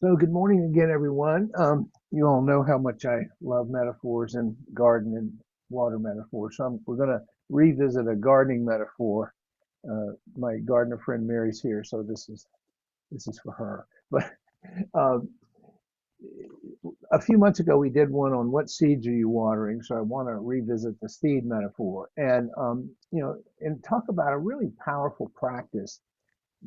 So good morning again, everyone. You all know how much I love metaphors and garden and water metaphors. We're going to revisit a gardening metaphor. My gardener friend Mary's here, so this is for her. But um, a few months ago, we did one on what seeds are you watering. So I want to revisit the seed metaphor and talk about a really powerful practice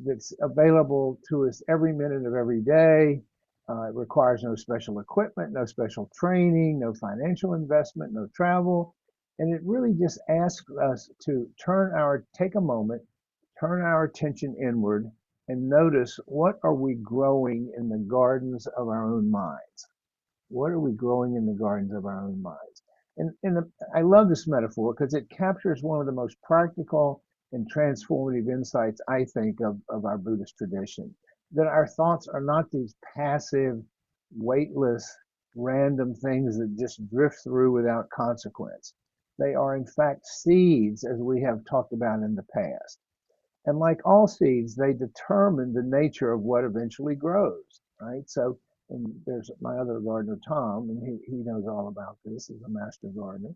that's available to us every minute of every day. It requires no special equipment, no special training, no financial investment, no travel. And it really just asks us to take a moment, turn our attention inward, and notice what are we growing in the gardens of our own minds? What are we growing in the gardens of our own minds? I love this metaphor because it captures one of the most practical and transformative insights, I think, of our Buddhist tradition. That our thoughts are not these passive, weightless, random things that just drift through without consequence. They are, in fact, seeds, as we have talked about in the past. And like all seeds, they determine the nature of what eventually grows, right? So, and there's my other gardener, Tom, and he knows all about this. He's a master gardener.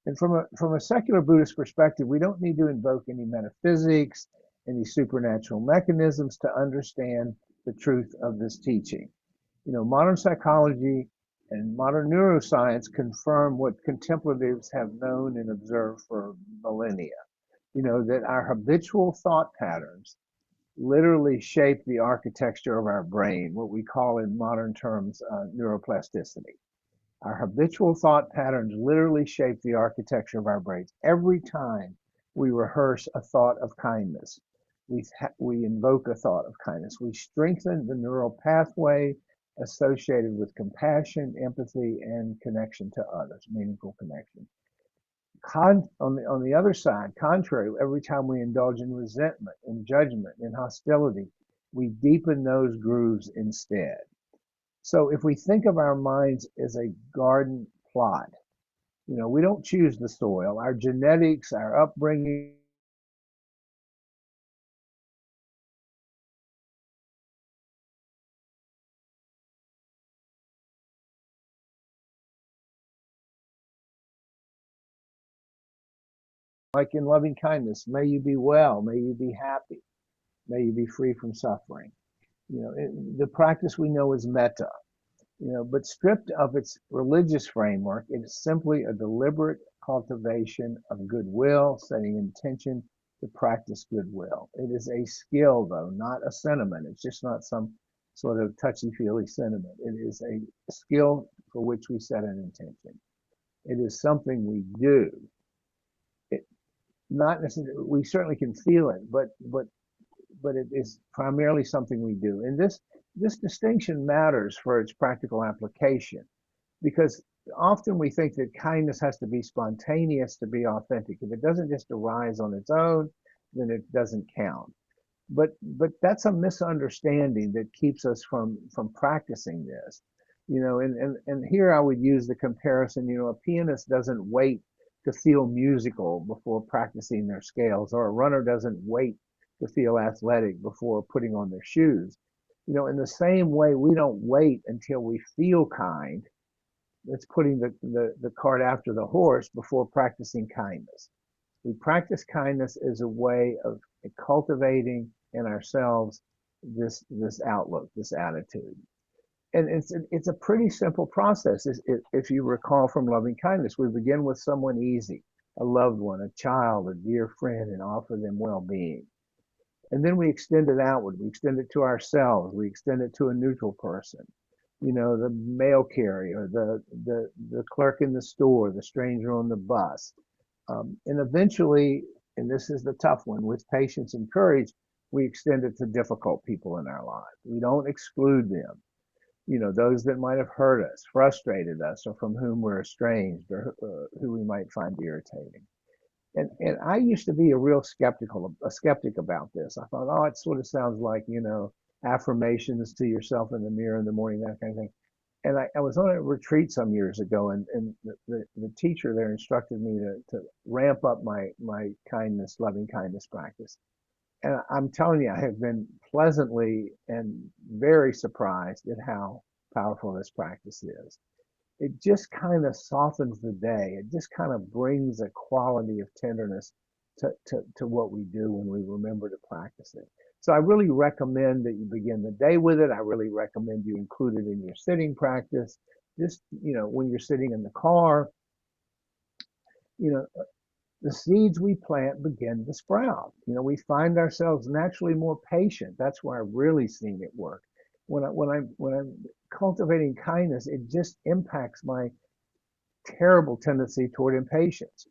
And from a secular Buddhist perspective, we don't need to invoke any metaphysics, any supernatural mechanisms to understand the truth of this teaching. Modern psychology and modern neuroscience confirm what contemplatives have known and observed for millennia. That our habitual thought patterns literally shape the architecture of our brain, what we call in modern terms neuroplasticity. Our habitual thought patterns literally shape the architecture of our brains. Every time we rehearse a thought of kindness, we invoke a thought of kindness. We strengthen the neural pathway associated with compassion, empathy, and connection to others, meaningful connection. On the other side, contrary, every time we indulge in resentment, in judgment, in hostility, we deepen those grooves instead. So if we think of our minds as a garden plot, we don't choose the soil. Our genetics, our upbringing, like in loving kindness, may you be well, may you be happy, may you be free from suffering. The practice we know is metta. But stripped of its religious framework, it is simply a deliberate cultivation of goodwill, setting intention to practice goodwill. It is a skill, though, not a sentiment. It's just not some sort of touchy-feely sentiment. It is a skill for which we set an intention. It is something we do. It, not necessarily, we certainly can feel it, but it is primarily something we do. And this distinction matters for its practical application because often we think that kindness has to be spontaneous to be authentic. If it doesn't just arise on its own, then it doesn't count. But that's a misunderstanding that keeps us from practicing this. And here I would use the comparison, a pianist doesn't wait to feel musical before practicing their scales, or a runner doesn't wait to feel athletic before putting on their shoes. In the same way, we don't wait until we feel kind. It's putting the cart after the horse before practicing kindness. We practice kindness as a way of cultivating in ourselves this outlook, this attitude. And it's a pretty simple process. If you recall from loving kindness, we begin with someone easy, a loved one, a child, a dear friend, and offer them well-being. And then we extend it outward. We extend it to ourselves. We extend it to a neutral person. The mail carrier, the clerk in the store, the stranger on the bus. And eventually, and this is the tough one, with patience and courage, we extend it to difficult people in our lives. We don't exclude them. Those that might have hurt us, frustrated us, or from whom we're estranged, or who we might find irritating. And I used to be a skeptic about this. I thought, oh, it sort of sounds like, affirmations to yourself in the mirror in the morning, that kind of thing. And I was on a retreat some years ago, and the teacher there instructed me to ramp up my kindness, loving kindness practice. And I'm telling you, I have been pleasantly and very surprised at how powerful this practice is. It just kind of softens the day. It just kind of brings a quality of tenderness to what we do when we remember to practice it. So I really recommend that you begin the day with it. I really recommend you include it in your sitting practice. Just, when you're sitting in the car, you know, the seeds we plant begin to sprout. We find ourselves naturally more patient. That's where I've really seen it work. When I'm cultivating kindness, it just impacts my terrible tendency toward impatience.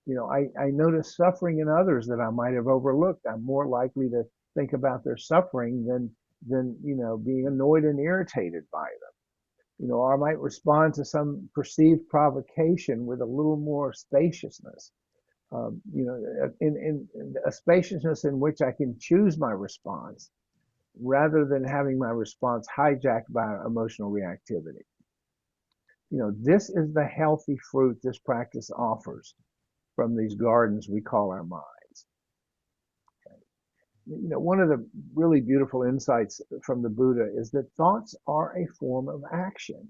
I notice suffering in others that I might have overlooked. I'm more likely to think about their suffering than being annoyed and irritated by them. Or I might respond to some perceived provocation with a little more spaciousness. In a spaciousness in which I can choose my response rather than having my response hijacked by emotional reactivity. This is the healthy fruit this practice offers from these gardens we call our minds. One of the really beautiful insights from the Buddha is that thoughts are a form of action.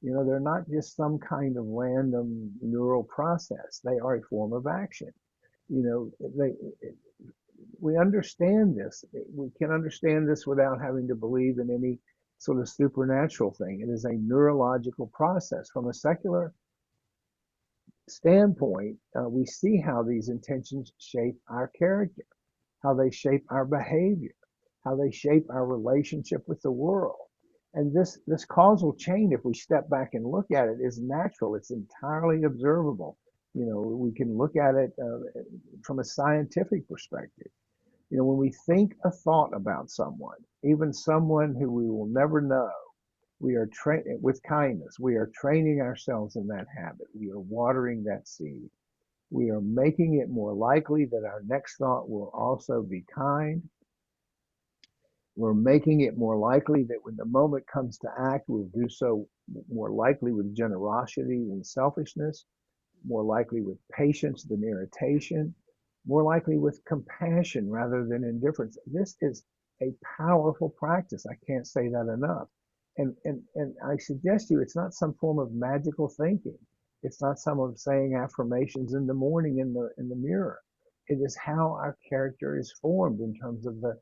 They're not just some kind of random neural process. They are a form of action. We understand this. We can understand this without having to believe in any sort of supernatural thing. It is a neurological process. From a secular standpoint, we see how these intentions shape our character, how they shape our behavior, how they shape our relationship with the world. And this causal chain, if we step back and look at it, is natural. It's entirely observable. We can look at it from a scientific perspective. When we think a thought about someone, even someone who we will never know, we are with kindness. We are training ourselves in that habit. We are watering that seed. We are making it more likely that our next thought will also be kind. We're making it more likely that when the moment comes to act, we'll do so more likely with generosity than selfishness, more likely with patience than irritation, more likely with compassion rather than indifference. This is a powerful practice. I can't say that enough. And I suggest to you, it's not some form of magical thinking. It's not some of saying affirmations in the morning in the mirror. It is how our character is formed in terms of the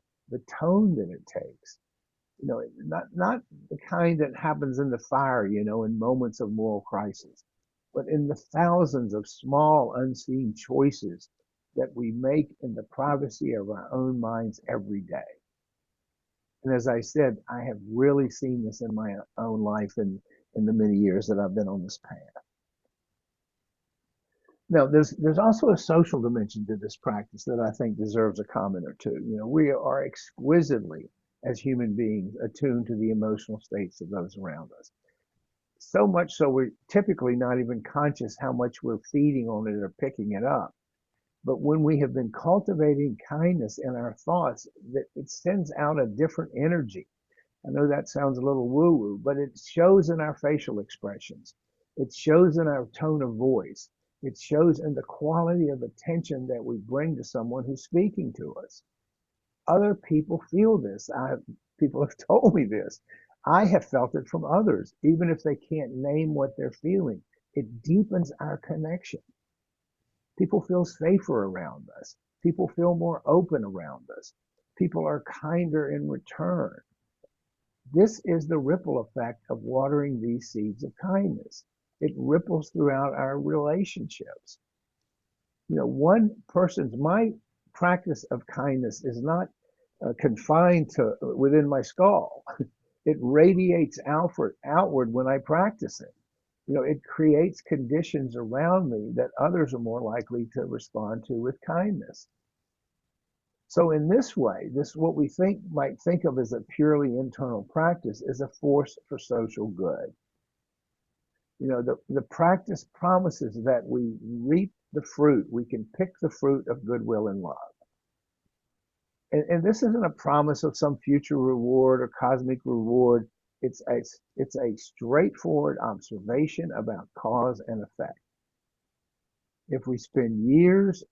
tone that it takes. Not the kind that happens in the fire, in moments of moral crisis, but in the thousands of small unseen choices that we make in the privacy of our own minds every day. And as I said, I have really seen this in my own life in the many years that I've been on this path. Now, there's also a social dimension to this practice that I think deserves a comment or two. We are exquisitely, as human beings, attuned to the emotional states of those around us. So much so we're typically not even conscious how much we're feeding on it or picking it up. But when we have been cultivating kindness in our thoughts, that it sends out a different energy. I know that sounds a little woo-woo, but it shows in our facial expressions. It shows in our tone of voice. It shows in the quality of attention that we bring to someone who's speaking to us. Other people feel this. People have told me this. I have felt it from others, even if they can't name what they're feeling. It deepens our connection. People feel safer around us. People feel more open around us. People are kinder in return. This is the ripple effect of watering these seeds of kindness. It ripples throughout our relationships. My practice of kindness is not confined to within my skull. It radiates outward when I practice it. It creates conditions around me that others are more likely to respond to with kindness. So in this way, what we might think of as a purely internal practice is a force for social good. The practice promises that we reap the fruit. We can pick the fruit of goodwill and love. And this isn't a promise of some future reward or cosmic reward. It's a straightforward observation about cause and effect. If we spend years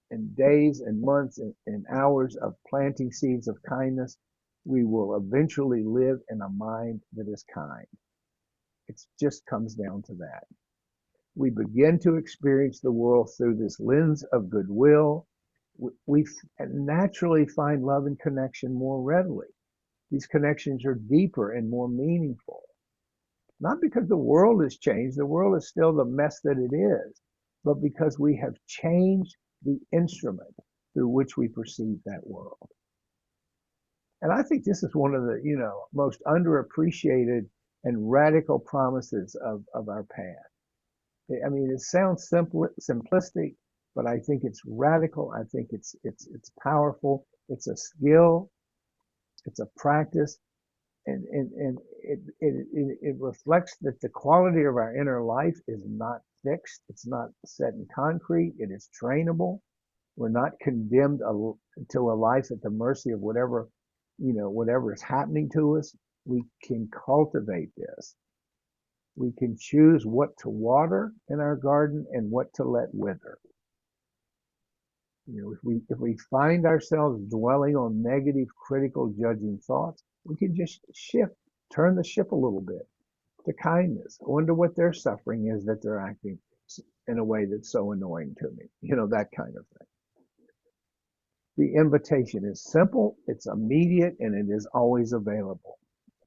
and days and months and hours of planting seeds of kindness, we will eventually live in a mind that is kind. It just comes down to that. We begin to experience the world through this lens of goodwill. We naturally find love and connection more readily. These connections are deeper and more meaningful. Not because the world has changed, the world is still the mess that it is, but because we have changed the instrument through which we perceive that world. And I think this is one of the, most underappreciated and radical promises of our path. I mean, it sounds simplistic, but I think it's radical. I think it's powerful. It's a skill. It's a practice, and it reflects that the quality of our inner life is not fixed. It's not set in concrete. It is trainable. We're not condemned to a life at the mercy of whatever is happening to us. We can cultivate this. We can choose what to water in our garden and what to let wither. If we find ourselves dwelling on negative, critical, judging thoughts, we can just turn the ship a little bit to kindness. I wonder what their suffering is that they're acting in a way that's so annoying to me. That kind of thing. The invitation is simple, it's immediate, and it is always available.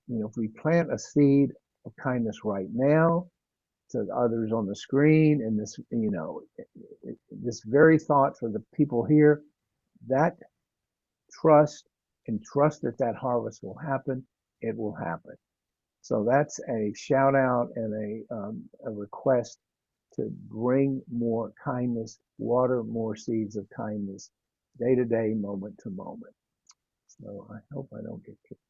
If we plant a seed of kindness right now to others on the screen, and this very thought for the people here, that trust that harvest will happen, it will happen. So that's a shout out and a request to bring more kindness, water more seeds of kindness, day to day, moment to moment. So I hope I don't get kicked